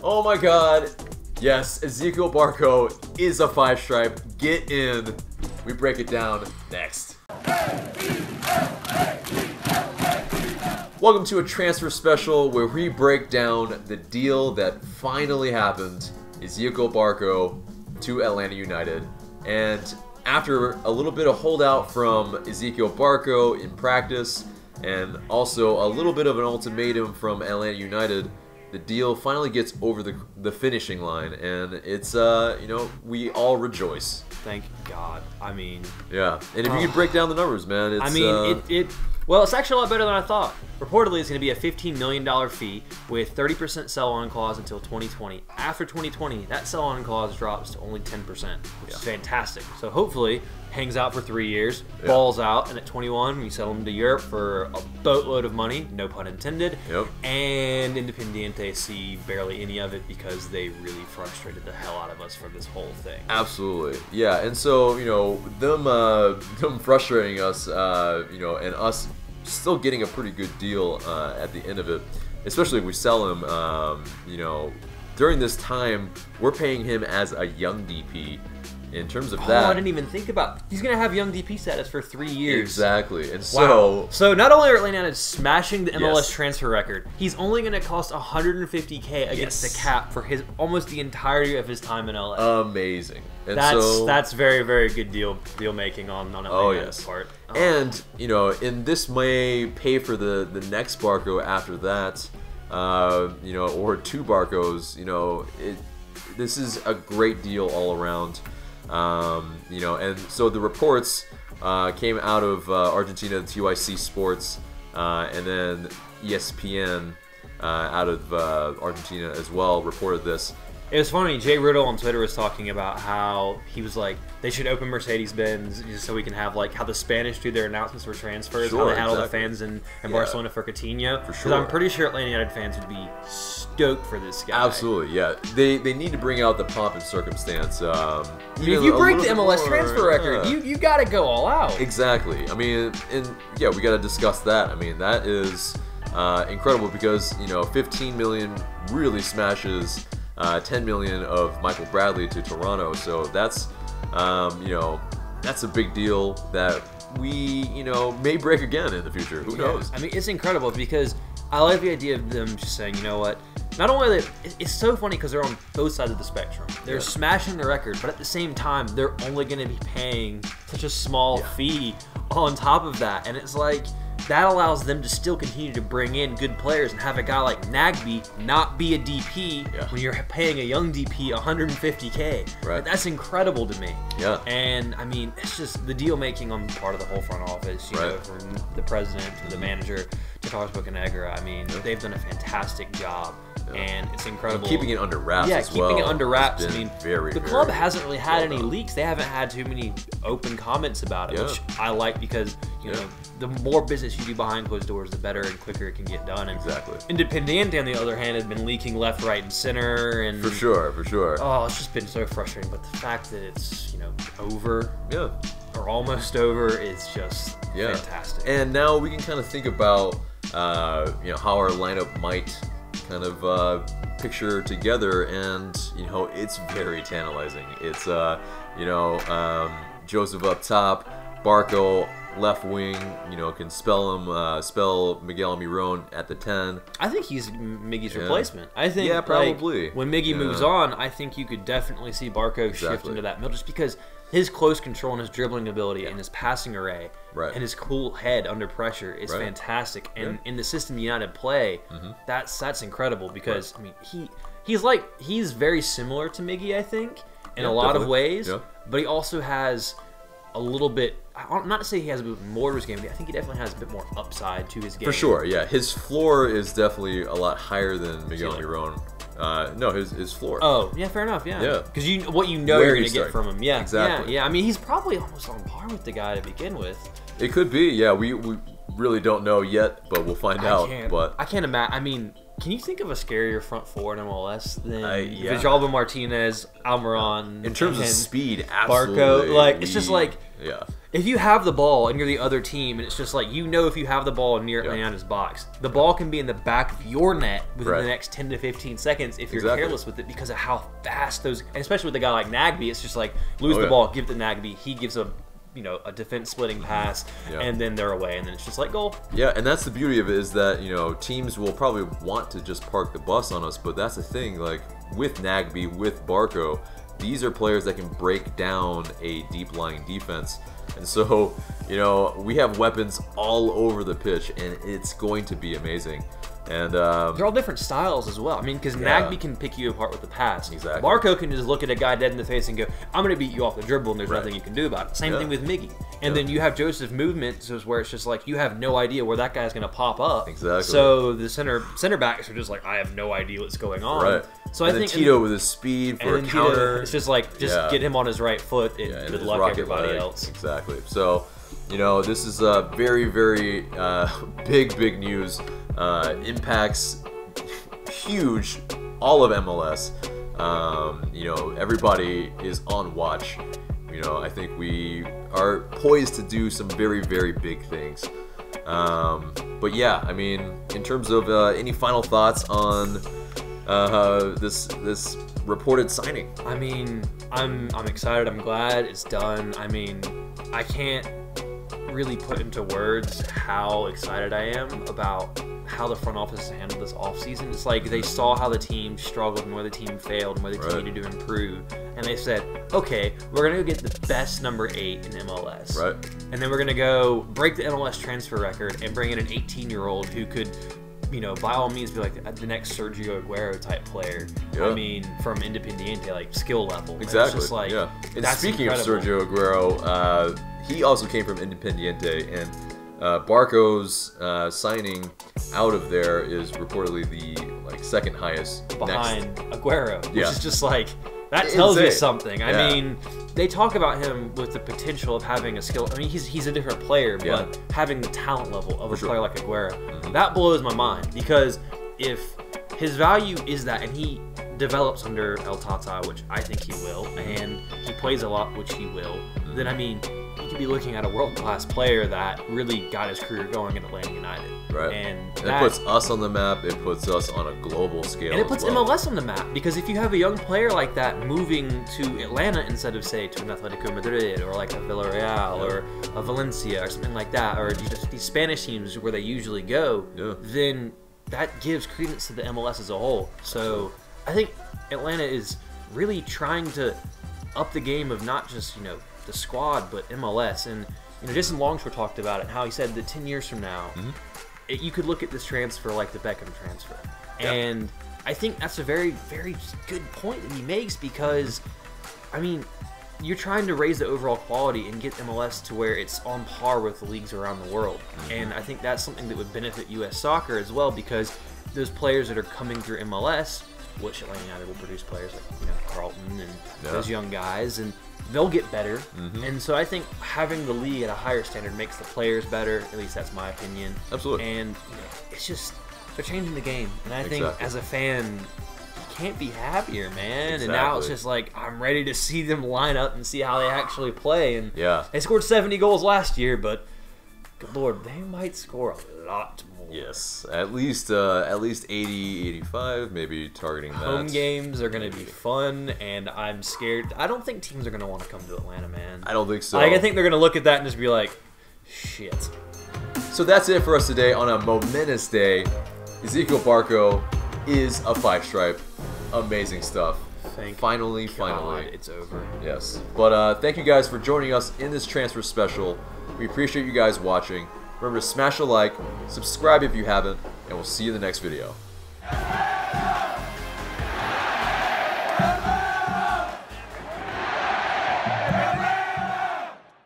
Oh my god. Yes, Ezequiel Barco is a 5-stripe. Get in. We break it down next. Welcome to a transfer special where we break down the deal that finally happened. Ezequiel Barco to Atlanta United. And after a little bit of holdout from Ezequiel Barco in practice, and also a little bit of an ultimatum from Atlanta United, the deal finally gets over the finishing line, and it's you know, we all rejoice. Thank God. I mean, yeah. And if you could break down the numbers, man, it's, I mean, well, it's actually a lot better than I thought. Reportedly, it's going to be a $15 million fee with 30% sell-on clause until 2020. After 2020, that sell-on clause drops to only 10%, which is fantastic. So hopefully, hangs out for 3 years, balls out, and at 21, we sell him to Europe for a boatload of money, no pun intended. And Independiente see barely any of it because they really frustrated the hell out of us for this whole thing. Absolutely, yeah. And so, you know, them frustrating us, you know, and us still getting a pretty good deal at the end of it, especially if we sell him, you know, during this time, we're paying him as a young DP. In terms of that, I didn't even think about. He's gonna have young DP status for 3 years. Exactly, and so not only are Atlanta United smashing the MLS transfer record, he's only gonna cost $150K against the cap for his almost the entirety of his time in LA. Amazing. And that's very, very good deal making on Atlanta's part. And you know, and this may pay for the next Barco after that, you know, or 2 Barcos. You know, this is a great deal all around. You know, and so the reports came out of Argentina, TYC Sports, and then ESPN out of Argentina as well reported this. It was funny, Jay Riddle on Twitter was talking about how he was like, they should open Mercedes-Benz just so we can have like how the Spanish do their announcements for transfers, how they had all the fans in Barcelona for Coutinho. For sure. Because I'm pretty sure Atlanta United fans would be stoked for this guy. Absolutely, yeah. They need to bring out the pomp and circumstance. I mean, if you break the MLS transfer record, you got to go all out. Exactly. I mean, and yeah, we got to discuss that. I mean, that is incredible because, you know, 15 million really smashes 10 million of Michael Bradley to Toronto, so that's you know, that's a big deal that we, you know, may break again in the future. Who knows? I mean, it's incredible because I like the idea of them just saying, you know what? Not only it's so funny because they're on both sides of the spectrum. They're smashing the record, but at the same time, they're only going to be paying such a small fee on top of that, and it's like, that allows them to still continue to bring in good players and have a guy like Nagby not be a DP when you're paying a young DP $150K. Right. That's incredible to me. Yeah. And I mean, it's just the deal making on the part of the whole front office, you know, from the president to the manager to Carlos Bocanegra. I mean, they've done a fantastic job. And it's incredible. And keeping it under wraps as well. Yeah, keeping it under wraps. I mean, the club hasn't really had any leaks. They haven't had too many open comments about it, which I like because, you know, the more business you do behind closed doors, the better and quicker it can get done. And Independiente, on the other hand, has been leaking left, right, and center. And for sure. Oh, it's just been so frustrating. But the fact that it's, you know, over, or almost over, is just fantastic. And now we can kind of think about, you know, how our lineup might kind of picture together, and you know, it's very tantalizing. It's you know, Joseph up top, Barco left wing, you know, can spell Miguel Almiron at the 10. I think he's Miggy's replacement. I think probably. Like, when Miggy moves on, I think you could definitely see Barco shift into that middle, just because his close control and his dribbling ability and his passing array and his cool head under pressure is fantastic. And in the system United play, that's incredible because I mean he's very similar to Miggy, I think, in a lot of ways, but he also has a little bit, not to say he has a bit more to his game, but I think he definitely has a bit more upside to his game. For sure, yeah. His floor is definitely a lot higher than Miguel Almiron. No, his floor. Oh, yeah, fair enough, yeah. Because what you know you're going to get from him. Yeah, exactly. Yeah, I mean, he's probably almost on par with the guy to begin with. It could be, yeah. We really don't know yet, but we'll find out. But I can't imagine. I mean, Can you think of a scarier front four in MLS than Villalba, Martinez, Almiron? In terms of speed, absolutely. Barco, like it's just like if you have the ball and you're the other team, and it's just like if you have the ball near Atlanta's box, the ball can be in the back of your net within the next 10 to 15 seconds if you're careless with it because of how fast those, and especially with a guy like Nagbe, it's just like lose the ball, give it to Nagbe, he gives a defense splitting pass, and then they're away, and then it's just like goal. Yeah, and that's the beauty of it is that, teams will probably want to just park the bus on us, but that's the thing, like with Nagbe, with Barco, these are players that can break down a deep-lying defense. And so, we have weapons all over the pitch, and it's going to be amazing. And they're all different styles as well. I mean, because Nagbe can pick you apart with the pass. Exactly. Barco can just look at a guy dead in the face and go, "I'm going to beat you off the dribble," and there's nothing you can do about it. Same thing with Miggy. And then you have Joseph movement, where it's just like you have no idea where that guy's going to pop up. Exactly. So the center backs are just like, I have no idea what's going on. Right. So I think Tito with his speed for a counter. It's just like get him on his right foot and good luck everybody else. Exactly. So. This is very, very big news. Impacts huge all of MLS. Everybody is on watch. I think we are poised to do some very, very big things. But yeah, I mean, in terms of any final thoughts on this reported signing? I mean, I'm excited. I'm glad it's done. I mean, I can't really put into words how excited I am about how the front office handled this offseason. It's like they saw how the team struggled and where the team failed and where the team needed to improve, and they said, okay, we're going to go get the best number 8 in MLS. Right. And then we're going to go break the MLS transfer record and bring in an 18-year-old who could, by all means be like the next Sergio Aguero type player. I mean, from Independiente, like skill level. Exactly. It's just like, and speaking of Sergio Aguero, he also came from Independiente, and Barco's signing out of there is reportedly the second highest behind Aguero, which is just like that tells you something. I mean, they talk about him with the potential of having a skill. I mean, he's a different player, but having the talent level of a player like Aguero, that blows my mind, because if his value is that, and he develops under Atl Utd, which I think he will, and he plays a lot, which he will, then I mean, you could be looking at a world-class player that really got his career going at Atlanta United. Right. And it puts us on the map. It puts us on a global scale. And it puts MLS on the map, because if you have a young player like that moving to Atlanta instead of, say, to an Atletico Madrid or like a Villarreal or a Valencia or something like that, or just these Spanish teams where they usually go, then that gives credence to the MLS as a whole. So I think Atlanta is really trying to up the game of not just, the squad, but MLS. And Jason Longshore talked about it, and how he said that 10 years from now, you could look at this transfer like the Beckham transfer. And I think that's a very, very good point that he makes, because, I mean, you're trying to raise the overall quality and get MLS to where it's on par with the leagues around the world. And I think that's something that would benefit U.S. soccer as well, because those players that are coming through MLS, which Atlanta United will produce players like Carlton and those young guys, and they'll get better. And so I think having the league at a higher standard makes the players better. At least that's my opinion. Absolutely. And it's just, they're changing the game. And I think as a fan, you can't be happier, man. And now it's just like, I'm ready to see them line up and see how they actually play. And they scored 70 goals last year, but good Lord, they might score a lot more. Yes, at least 80, 85, maybe targeting that. Home games are going to be fun, and I'm scared. I don't think teams are going to want to come to Atlanta, man. I don't think so. I think they're going to look at that and just be like, shit. So that's it for us today on a momentous day. Ezequiel Barco is a 5-stripe. Amazing stuff. Finally, it's over. Yes. But thank you guys for joining us in this transfer special. We appreciate you guys watching. Remember to smash a like, subscribe if you haven't, and we'll see you in the next video.